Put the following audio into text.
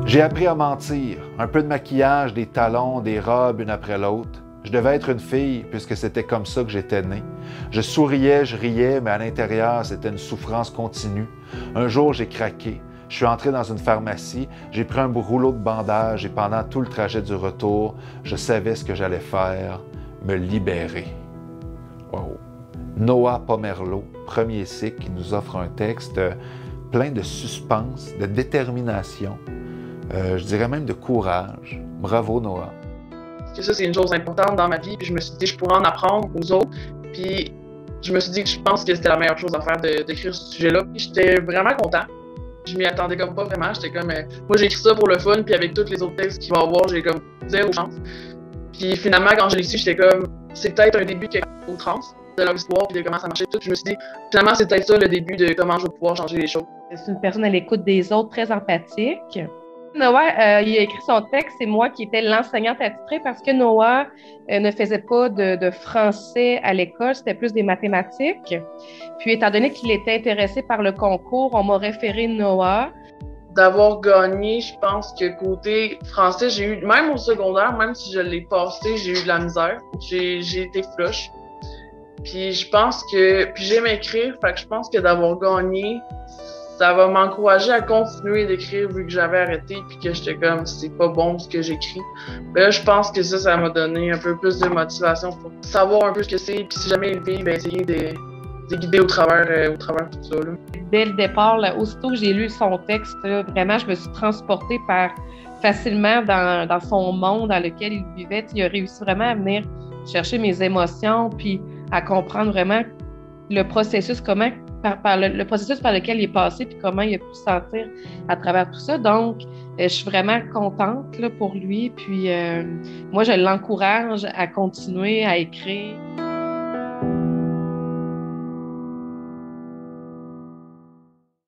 J'ai appris à mentir, un peu de maquillage, des talons, des robes une après l'autre. Je devais être une fille puisque c'était comme ça que j'étais né. Je souriais, je riais, mais à l'intérieur, c'était une souffrance continue. Un jour, j'ai craqué. Je suis entré dans une pharmacie, j'ai pris un rouleau de bandage et pendant tout le trajet du retour, je savais ce que j'allais faire, me libérer. Wow. Noah Pomerleau, premier cycle, qui nous offre un texte plein de suspense, de détermination, je dirais même de courage. Bravo, Noah. Ça, c'est une chose importante dans ma vie, puis je me suis dit, je pourrais en apprendre aux autres, puis je me suis dit que je pense que c'était la meilleure chose à faire d'écrire ce sujet-là, puis j'étais vraiment content. Je m'y attendais comme pas vraiment, j'étais comme, moi j'ai écrit ça pour le fun, puis avec tous les autres textes qu'il va y avoir, j'ai comme zéro chance. Puis finalement, quand je l'ai su, j'étais comme, c'est peut-être un début de quelque chose trans, de leur histoire, puis de comment ça marchait tout. Je me suis dit, finalement, c'est peut-être ça le début de comment je vais pouvoir changer les choses. C'est une personne à l'écoute des autres, très empathique. Noah, il a écrit son texte, c'est moi qui étais l'enseignante attitrée parce que Noah ne faisait pas de français à l'école, c'était plus des mathématiques. Puis, étant donné qu'il était intéressé par le concours, on m'a référé Noah. D'avoir gagné, je pense que côté français, j'ai eu, même au secondaire, même si je l'ai passé, j'ai eu de la misère. J'ai été flush. Puis je pense que, puis j'aime écrire, fait que je pense que d'avoir gagné, ça va m'encourager à continuer d'écrire vu que j'avais arrêté puis que j'étais comme c'est pas bon ce que j'écris. Mais là, je pense que ça m'a donné un peu plus de motivation pour savoir un peu ce que c'est puis si jamais une fille, ben essayer de guider au travers de tout ça. Là. Dès le départ, là, aussitôt que j'ai lu son texte, là, vraiment, je me suis transportée facilement dans son monde dans lequel il vivait. Il a réussi vraiment à venir chercher mes émotions puis à comprendre vraiment le processus, le processus par lequel il est passé puis comment il a pu se sentir à travers tout ça. Donc, je suis vraiment contente là, pour lui. Puis, moi, je l'encourage à continuer à écrire.